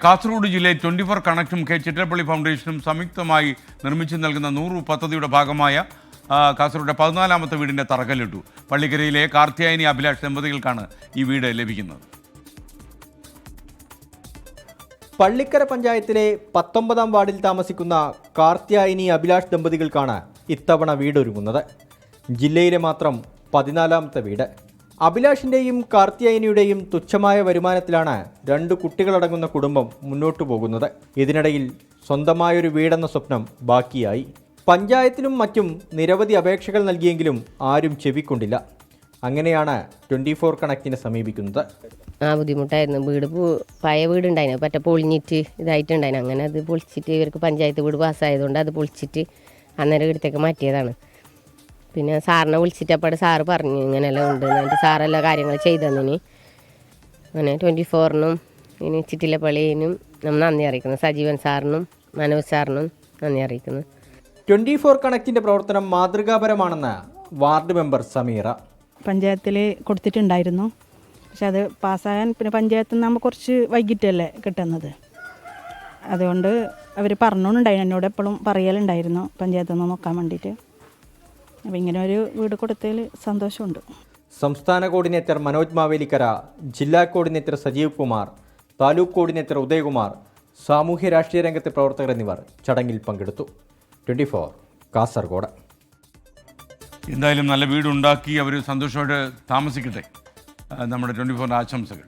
കാസർഗോഡ് ജില്ലയിൽ 24 കണക്റ്റും കെ ചിറ്റലപ്പള്ളി ഫൗണ്ടേഷനും സംയുക്തമായി നിർമ്മിച്ചു നൽകുന്ന 100 പദ്ധതിയുടെ ഭാഗമായ കാസർഗോഡ് 14ാമത്തെ വീടിൻ്റെ തറക്കല്ലിട്ടു. പള്ളിക്കരയിലെ കാർത്തിയായനി അഭിലാഷ് ദമ്പതികൾക്കാണ് ഈ വീട് ലഭിക്കുന്നത്. പള്ളിക്കര പഞ്ചായത്തിലെ 19ാം വാർഡിൽ താമസിക്കുന്ന കാർത്തിയായനി അഭിലാഷ് ദമ്പതികൾക്കാണ് ഇത്തവണ വീടൊരുങ്ങുന്നത്. ജില്ലയിലെ മാത്രം 14ാമത്തെ വീട്. അഭിലാഷിൻ്റെയും കാർത്തിയായനിയുടെയും തുച്ഛമായ വരുമാനത്തിലാണ് 2 കുട്ടികളടങ്ങുന്ന കുടുംബം മുന്നോട്ടു പോകുന്നത്. ഇതിനിടയിൽ സ്വന്തമായൊരു വീടെന്ന സ്വപ്നം ബാക്കിയായി. പഞ്ചായത്തിലും മറ്റും നിരവധി അപേക്ഷകൾ നൽകിയെങ്കിലും ആരും ചെവിക്കൊണ്ടില്ല. അങ്ങനെയാണ് 24 കണക്റ്റിനെ സമീപിക്കുന്നത്. ബുദ്ധിമുട്ടായിരുന്നു. പഴയ വീടുണ്ടായിരുന്നു, പറ്റ പൊളിഞ്ഞിട്ട് ഇതായിട്ടുണ്ടായിരുന്നു. അങ്ങനെ അത് പൊളിച്ചിട്ട് ഇവർക്ക് പഞ്ചായത്ത് വീട് പാസ്സായതുകൊണ്ട് അത് പൊളിച്ചിട്ട് അന്നേരം ഇടത്തേക്ക് മാറ്റിയതാണ്. പിന്നെ സാറിനെ വിളിച്ചിട്ടപ്പോൾ സാറ് പറഞ്ഞു ഇങ്ങനെയെല്ലാം ഉണ്ട് എന്നിട്ട് സാറെല്ലാം കാര്യങ്ങൾ ചെയ്തു തന്നിന്. അങ്ങനെ 24നും ഇനി ചിറ്റിലപ്പള്ളിനും നമ്മൾ നന്ദി അറിയിക്കുന്നു. സജീവൻ സാറിനും മനോജ് സാറിനും നന്ദി അറിയിക്കുന്നു. 24 കണക്റ്റിൻ്റെ പ്രവർത്തനം മാതൃകാപരമാണെന്ന് വാർഡ് മെമ്പർ സമീറ. പഞ്ചായത്തിൽ കൊടുത്തിട്ടുണ്ടായിരുന്നു, പക്ഷെ അത് പാസ്സാകാൻ പിന്നെ പഞ്ചായത്തിൽ നിന്ന് നമ്മൾ കുറച്ച് വൈകിട്ടല്ലേ കിട്ടുന്നത്. അതുകൊണ്ട് അവർ പറഞ്ഞോണ്ടായിരുന്നു, എന്നോട് എപ്പോഴും പറയലുണ്ടായിരുന്നു പഞ്ചായത്തിൽ നിന്ന് നോക്കാൻ വേണ്ടിയിട്ട്. അപ്പോൾ ഇങ്ങനെ ഒരു വീട് കൊടുത്തതിൽ സന്തോഷമുണ്ട്. സംസ്ഥാന കോർഡിനേറ്റർ മനോജ് മാവേലിക്കര, ജില്ലാ കോർഡിനേറ്റർ സജീവ് കുമാർ, താലൂക്ക് കോർഡിനേറ്റർ ഉദയകുമാർ, സാമൂഹ്യ രാഷ്ട്രീയ രംഗത്തെ പ്രവർത്തകർ എന്നിവർ ചടങ്ങിൽ പങ്കെടുത്തു. 24 കാസർഗോഡ്. എന്തായാലും നല്ല വീടുണ്ടാക്കി അവർ സന്തോഷമായിട്ട് താമസിക്കട്ടെ. നമ്മുടെ 24 ആശംസകൾ.